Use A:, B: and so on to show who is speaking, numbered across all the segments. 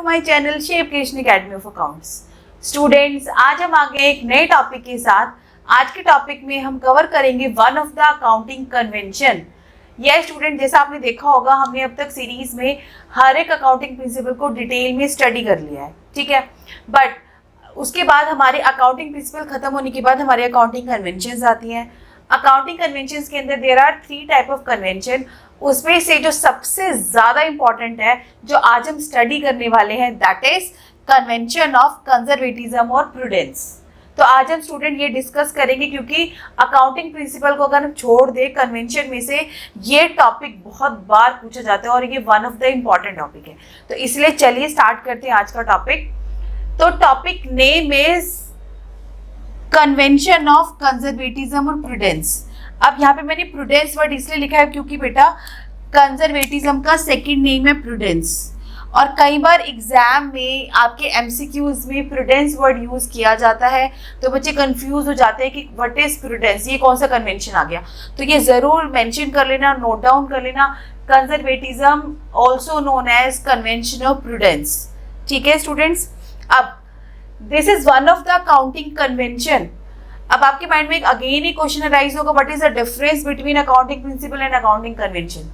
A: To my channel Shape Creation Academy of Accounts. Students, आज हम आ गए एक नए टॉपिक के साथ। आज के टॉपिक में हम कवर करेंगे one of the accounting convention. यह स्टूडेंट, जैसा आपने देखा होगा, हमने अब तक सीरीज में हर एक अकाउंटिंग प्रिंसिपल को डिटेल में स्टडी कर लिया है, ठीक है। बट उसके बाद हमारे अकाउंटिंग प्रिंसिपल खत्म होने के बाद हमारे अकाउंटिंग कन्वेंशंस आती हैं। अकाउंटिंग कन्वेंशंस के अंदर there are 3 type of convention. उसमें से जो सबसे ज़्यादा इंपॉर्टेंट है, जो आज हम स्टडी करने वाले हैं, that is convention of conservatism और प्रूडेंस। तो आज हम स्टूडेंट ये डिस्कस करेंगे, क्योंकि अकाउंटिंग प्रिंसिपल को अगर हम छोड़ दें कन्वेंशन में से, ये टॉपिक बहुत बार पूछा जाता है और ये one of the important topic है। तो इसलिए चलिए स्टार्ट करते हैं आज का टॉपिक। तो topic name is convention of conservatism और प्रूडेंस। अब यहाँ पे मैंने प्रूडेंस वर्ड इसलिए लिखा है क्योंकि बेटा कंजर्वेटिज्म का सेकंड नेम है प्रूडेंस, और कई बार एग्जाम में आपके एमसीक्यूज में प्रूडेंस वर्ड यूज किया जाता है, तो बच्चे कंफ्यूज हो जाते हैं कि व्हाट इज प्रूडेंस, ये कौन सा कन्वेंशन आ गया। तो ये जरूर मेंशन कर लेना, नोट डाउन कर लेना, conservatism also known as convention of prudence, ठीक है स्टूडेंट्स। अब this is one of the accounting convention. अब आपके माइंड में अगेन एक क्वेश्चन अराइज होगा, what is the difference between accounting principle and accounting convention.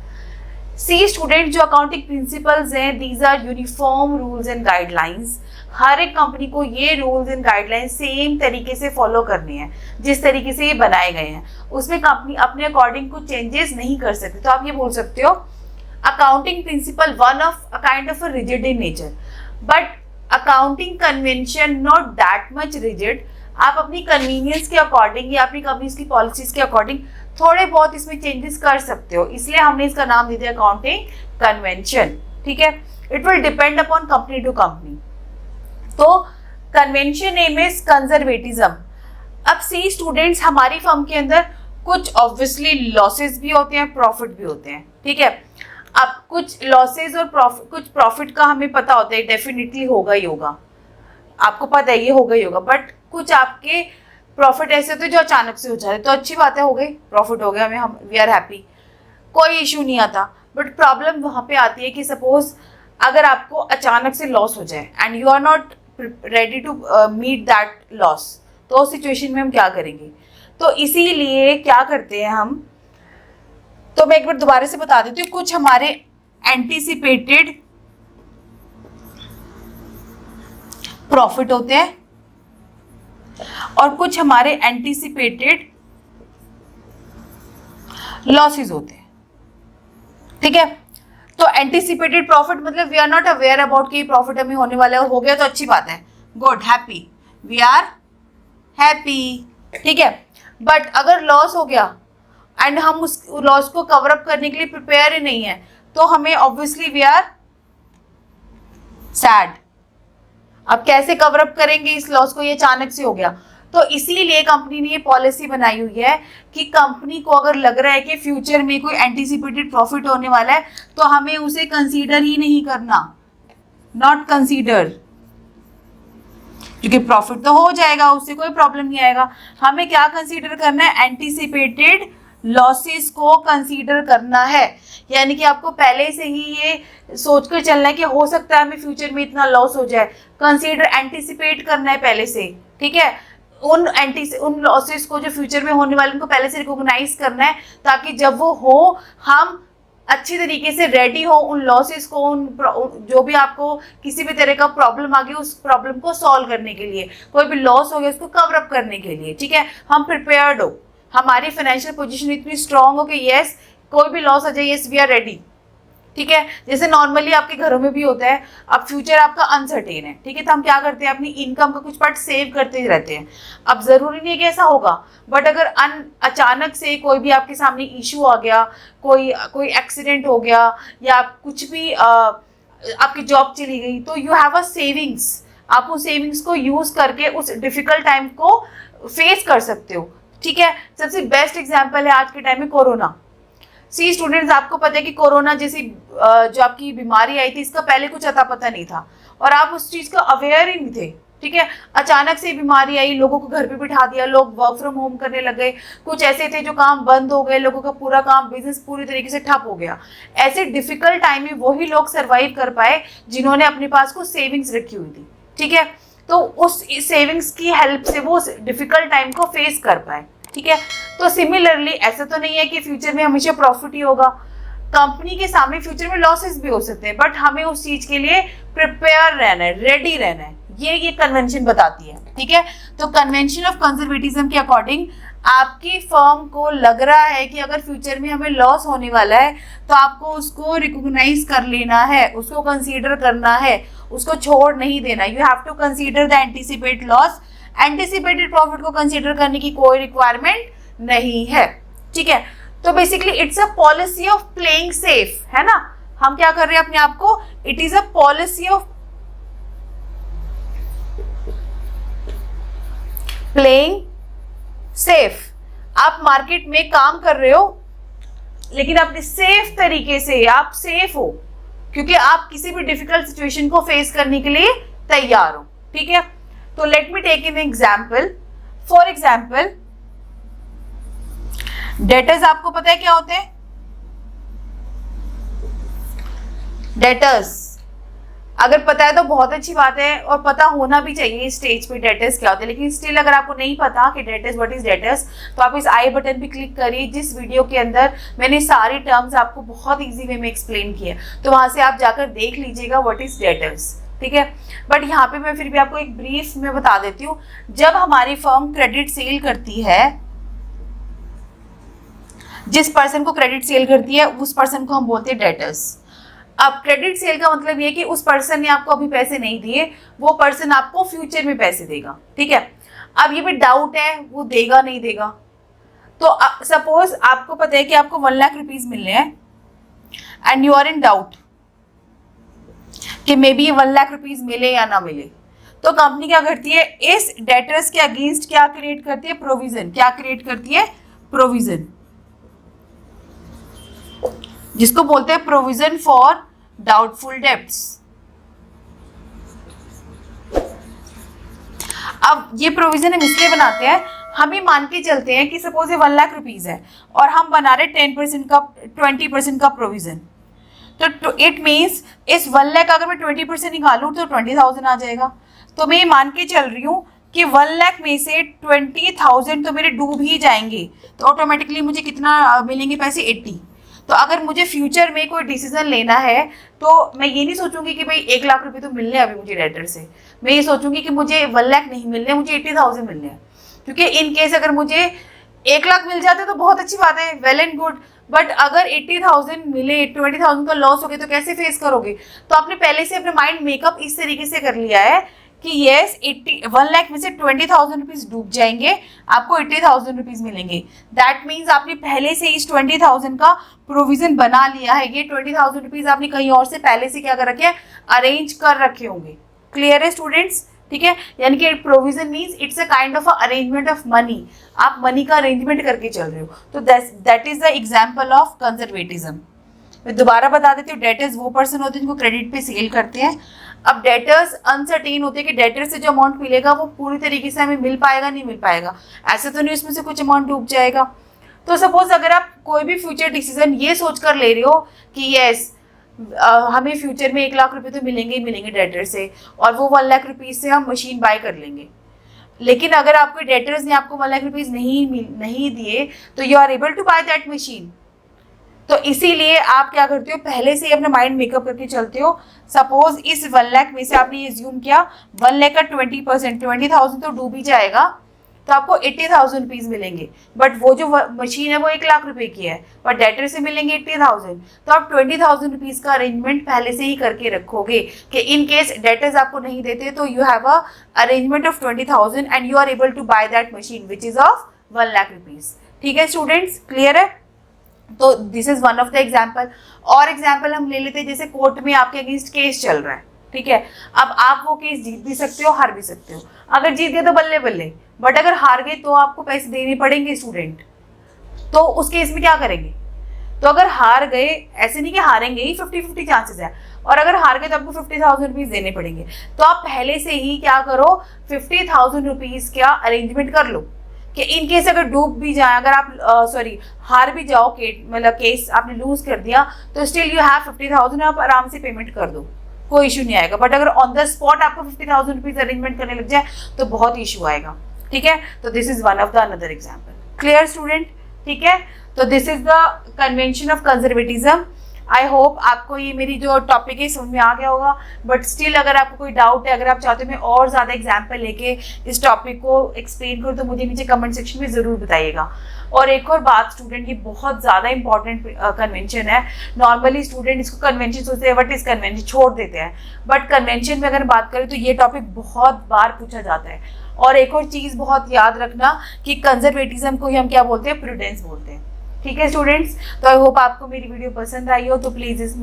A: See student, जो accounting principles हैं, these are uniform rules and guidelines. हर एक company को ये रूल्स एंड गाइडलाइंस सेम तरीके से फॉलो करने हैं, जिस तरीके से ये बनाए गए हैं। उसमें कंपनी अपने अकॉर्डिंग कुछ चेंजेस नहीं कर सकती। तो आप ये बोल सकते हो accounting principle one of a kind of a rigid in nature, but accounting convention not that much rigid. आप अपनी कन्वीनियंस के अकॉर्डिंग या अपनी कंपनीज की पॉलिसीज के अकॉर्डिंग थोड़े बहुत इसमें चेंजेस कर सकते हो, इसलिए हमने इसका नाम दे दिया अकाउंटिंग कन्वेंशन, ठीक है। It will depend upon company to company. तो कन्वेंशन नेम इज कंजर्वेटिज्म। अब सी स्टूडेंट्स, हमारी फर्म के अंदर कुछ ऑब्वियसली लॉसेस भी होते हैं, प्रॉफिट भी होते हैं, ठीक है। अब कुछ लॉसेस और कुछ प्रॉफिट का हमें पता होता है डेफिनेटली होगा ही होगा, आपको पता है ये होगा ही होगा। बट कुछ आपके प्रॉफिट ऐसे होते हैं जो अचानक से हो जाते हैं, तो अच्छी बात है, हो गई, प्रॉफिट हो गया, हमें हम वी आर हैप्पी, कोई इशू नहीं आता। बट प्रॉब्लम वहाँ पे आती है कि सपोज अगर आपको अचानक से लॉस हो जाए and you are not ready to meet that loss, तो उस सिचुएशन में हम क्या करेंगे। तो इसीलिए क्या करते हैं हम, तो मैं एक बार दोबारा से बता देती हूँ। कुछ हमारे एंटीसिपेटेड प्रॉफिट होते हैं और कुछ हमारे एंटीसिपेटेड लॉसेस होते हैं, ठीक है। तो एंटीसिपेटेड प्रॉफिट मतलब we are not aware about कि प्रॉफिट हमें होने वाला है, और हो गया तो अच्छी बात है, good, happy, we are happy, ठीक है। बट अगर लॉस हो गया एंड हम उस लॉस को कवर अप करने के लिए प्रिपेयर ही नहीं है, तो हमें ऑब्वियसली वी आर सैड। अब कैसे कवर अप करेंगे इस लॉस को, ये अचानक से हो गया। तो इसीलिए कंपनी ने ये पॉलिसी बनाई हुई है कि कंपनी को अगर लग रहा है कि फ्यूचर में कोई एंटीसिपेटेड प्रॉफिट होने वाला है, तो हमें उसे कंसीडर ही नहीं करना, नॉट कंसीडर, क्योंकि प्रॉफिट तो हो जाएगा, उससे कोई प्रॉब्लम नहीं आएगा। हमें क्या कंसीडर करना है, एंटीसिपेटेड लॉसेस को कंसीडर करना है। यानी कि आपको पहले से ही ये सोचकर चलना है कि हो सकता है हमें फ्यूचर में इतना लॉस हो जाए, कंसीडर, एंटीसिपेट करना है पहले से, ठीक है। उन लॉसेस को जो फ्यूचर में होने वाले, उनको पहले से रिकॉग्नाइज करना है, ताकि जब वो हो हम अच्छी तरीके से रेडी हो उन लॉसेस को, जो भी आपको किसी भी तरह का प्रॉब्लम आ गया, उस प्रॉब्लम को सॉल्व करने के लिए, कोई भी लॉस हो गया उसको कवर अप करने के लिए, ठीक है। हम प्रिपेयर्ड हो, हमारी फाइनेंशियल पोजीशन इतनी स्ट्रांग हो कि यस, कोई भी लॉस आ जाए, यस वी आर रेडी, ठीक है। जैसे नॉर्मली आपके घरों में भी होता है, अब फ्यूचर आपका अनसर्टेन है, ठीक है, तो हम क्या करते हैं, अपनी इनकम का कुछ पार्ट सेव करते रहते हैं। अब जरूरी नहीं है कि ऐसा होगा, बट अगर अचानक से कोई भी आपके सामने इशू आ गया, कोई एक्सीडेंट हो गया, या कुछ भी आपकी जॉब चली गई, तो यू हैव अ सेविंग्स। आप उस सेविंग्स को यूज करके उस डिफिकल्ट टाइम को फेस कर सकते हो, ठीक है। सबसे बेस्ट एग्जाम्पल है आज के टाइम में कोरोना। सी स्टूडेंट्स, आपको पता है कि कोरोना जैसी जो आपकी बीमारी आई थी, इसका पहले कुछ अता पता नहीं था और आप उस चीज़ का अवेयर ही नहीं थे, ठीक है, अचानक से बीमारी आई, लोगों को घर पे बिठा दिया, लोग वर्क फ्रॉम होम करने लग गए, कुछ ऐसे थे जो काम बंद हो गए, लोगों का पूरा काम बिजनेस पूरी तरीके से ठप हो गया। ऐसे डिफिकल्ट टाइम में वही लोग सरवाइव कर पाए जिन्होंने अपने पास को सेविंग्स रखी हुई थी। ठीक है, तो उस सेविंग्स की हेल्प से वो डिफिकल्ट टाइम को फेस कर पाए। ठीक है, तो सिमिलरली ऐसा तो नहीं है कि फ्यूचर में हमेशा प्रॉफिट ही होगा, कंपनी के सामने फ्यूचर में लॉसेस भी हो सकते हैं, बट हमें उस चीज के लिए प्रिपेयर रहना है, रेडी रहना है, ये कन्वेंशन बताती है। ठीक है, तो कन्वेंशन ऑफ कंजर्वेटिज्म के अकॉर्डिंग आपकी फर्म को लग रहा है कि अगर फ्यूचर में हमें लॉस होने वाला है तो आपको उसको रिकॉग्नाइज कर लेना है, उसको कंसीडर करना है, उसको छोड़ नहीं देना। You have to consider the anticipate loss, anticipated profit को कंसीडर करने की कोई रिक्वायरमेंट नहीं है। ठीक है, तो basically it's a policy of playing safe, है ना। हम क्या कर रहे हैं अपने आप को, it is a policy of playing safe. आप मार्केट में काम कर रहे हो लेकिन अपने सेफ तरीके से, आप सेफ हो क्योंकि आप किसी भी डिफिकल्ट सिचुएशन को फेस करने के लिए तैयार हो। ठीक है, तो let me take an example. For example debtors, आपको पता है क्या होते हैं डेटर्स? अगर पता है तो बहुत अच्छी बात है, और पता होना भी चाहिए इस स्टेज पे डेटर्स क्या होते हैं। लेकिन स्टिल अगर आपको नहीं पता कि डेटर्स, व्हाट इज डेटर्स, तो आप इस आई बटन पे क्लिक करिए, जिस वीडियो के अंदर मैंने सारी टर्म्स आपको बहुत इजी वे में एक्सप्लेन किया, तो वहां से आप जाकर देख लीजिएगा व्हाट इज डेटर्स। ठीक है, बट यहाँ पे मैं फिर भी आपको एक ब्रीफ में बता देती हूँ। जब हमारी फर्म क्रेडिट सेल करती है, जिस पर्सन को क्रेडिट सेल करती है उस पर्सन को हम बोलते हैं डेटर्स। अब क्रेडिट सेल का मतलब ये कि उस पर्सन ने आपको अभी पैसे नहीं दिए, वो पर्सन आपको फ्यूचर में पैसे देगा। ठीक है, अब ये भी डाउट है वो देगा नहीं देगा। तो सपोज आपको पता है कि आपको 1 लाख रुपीज मिलने हैं and you are in doubt कि मे बी ये 1 लाख रुपीज मिले या ना मिले, तो कंपनी क्या करती है, इस डेटर्स के अगेंस्ट क्या क्रिएट करती है, प्रोविजन। क्या क्रिएट करती है, प्रोविजन, जिसको बोलते हैं प्रोविजन फॉर डाउटफुल डेब्ट्स। अब ये प्रोविजन हम इसलिए बनाते हैं, हम ही मान के चलते हैं कि सपोज ये 1 लाख रुपीज है और हम बना रहे 10% का 20% का प्रोविजन, तो इट मीन्स इस 1 लाख अगर मैं 20% निकालूं तो 20,000 आ जाएगा। तो मैं ये मान के चल रही हूँ कि 1 लाख में से 20,000 तो मेरे डूब ही जाएंगे, तो ऑटोमेटिकली मुझे कितना मिलेंगे पैसे, 80। तो अगर मुझे फ्यूचर में कोई डिसीजन लेना है तो मैं ये नहीं सोचूंगी कि भाई 1 लाख रुपए तो मिलने अभी मुझे डेटर से, मैं ये सोचूंगी कि मुझे 1 लाख नहीं मिलने, मुझे 80,000 मिलने हैं। क्योंकि इन केस अगर मुझे 1 लाख मिल जाते तो बहुत अच्छी बात है, वेल एंड गुड, बट अगर 80,000 मिले, 20,000 का लॉस हो गया तो कैसे फेस करोगे? तो आपने पहले से अपना माइंड मेकअप इस तरीके से कर लिया है कि यस 1 लाख में से 20,000 रुपीज डूब जाएंगे, आपको 80,000 रुपीज मिलेंगे। दैट मीन्स आपने पहले से इस 20,000 का प्रोविजन बना लिया है। ये 20,000 रुपीज आपने कहीं और से पहले से क्या कर रखे हैं, अरेंज कर रखे होंगे। क्लियर है स्टूडेंट्स? ठीक है, यानी कि provision means it's a kind of arrangement of money, आप मनी का अरेंजमेंट करके चल रहे हो। तो that is the example of conservatism. मैं दोबारा बता देती हूँ, डेटर्स वो पर्सन होते हैं जिनको क्रेडिट पे सेल करते हैं। अब डेटर्स अनसर्टेन होते हैं कि डेटर से जो अमाउंट मिलेगा वो पूरी तरीके से हमें मिल पाएगा नहीं मिल पाएगा, ऐसा तो नहीं उसमें से कुछ अमाउंट डूब जाएगा। तो सपोज अगर आप कोई भी फ्यूचर डिसीजन ये सोच कर ले रहे हो कि यस हमें फ्यूचर में 1 लाख रुपए तो मिलेंगे ही मिलेंगे डेटर से, और वो 1 लाख रुपीज से हम मशीन बाय कर लेंगे, लेकिन अगर आपके डेटर्स ने आपको 1 लाख रुपीज नहीं दिए तो you are able to buy that machine. तो इसीलिए आप क्या करते हो, पहले से ही अपना माइंड मेकअप करके चलते हो। सपोज इस 1 लाख में से आपने ये ज्यूम किया 1 लाख का 20%, 20,000 तो डूब ही जाएगा, तो आपको 80,000 रुपीज मिलेंगे। बट वो जो मशीन है वो 1 लाख रुपए की है, पर डेटर से मिलेंगे 80,000, तो आप 20,000 रुपीज का अरेंजमेंट पहले से ही करके रखोगे कि इन केस डेटर्स आपको नहीं देते तो you have a arrangement of 20,000 and you are able to buy that machine which is of 1 lakh rupees. ठीक है स्टूडेंट्स, क्लियर है? तो this is one of the example. और एग्जाम्पल हम ले लेते हैं, जैसे कोर्ट में आपके अगेंस्ट केस चल रहा है, ठीक है। अब आप वो केस जीत भी सकते हो, हार भी सकते हो। अगर जीत गए तो बल्ले बल्ले, बट अगर हार गए तो आपको पैसे देने पड़ेंगे स्टूडेंट। तो उस केस में क्या करेंगे? तो अगर हार गए, ऐसे नहीं कि हारेंगे ही, 50-50 चांसेस है, और अगर हार गए तो आपको 50,000 रुपीज देने पड़ेंगे। तो आप पहले से ही क्या करो, 50,000 रुपीज का अरेंजमेंट कर लो कि इन केस अगर डूब भी जाए, अगर आप हार भी जाओ, मतलब केस आपने लूज कर दिया, तो स्टिल यू हैव 50,000, आप आराम से पेमेंट कर दो, कोई इशू नहीं आएगा। बट अगर ऑन द स्पॉट आपको 50,000 रुपीज अरेंजमेंट करने लग जाए तो बहुत इशू आएगा, ठीक है। तो this is one of the another example. Clear student, ठीक है। तो this is the convention of conservatism. I hope आपको ये मेरी जो टॉपिक है समझ में आ गया होगा, बट स्टिल अगर आपको कोई डाउट है, अगर आप चाहते हो मैं और ज़्यादा एग्जाम्पल लेके इस टॉपिक को एक्सप्लेन करूँ, तो मुझे नीचे कमेंट सेक्शन में ज़रूर बताइएगा। और एक और बात स्टूडेंट, ये बहुत ज़्यादा इंपॉर्टेंट कन्वेंशन है। नॉर्मली स्टूडेंट इसको कन्वेंशन सोचते हैं, व्हाट इज कन्वेंशन, छोड़ देते हैं, बट कन्वेंशन में अगर बात करें तो ये टॉपिक बहुत बार पूछा जाता है। और एक और चीज़ बहुत याद रखना कि कंजर्वेटिज्म को ही हम क्या बोलते हैं, प्रूडेंस बोलते हैं, ठीक है स्टूडेंट्स। तो आई होप आपको मेरी वीडियो पसंद आई हो, तो प्लीज़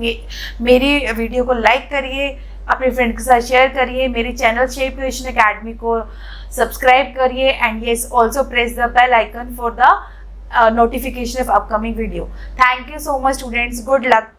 A: मेरी वीडियो को लाइक करिए, अपने फ्रेंड के साथ शेयर करिए, मेरे चैनल शेप क्रिएशन एकेडमी को सब्सक्राइब करिए, and yes also press the bell icon for the notification of upcoming video. Thank you so much students. Good luck.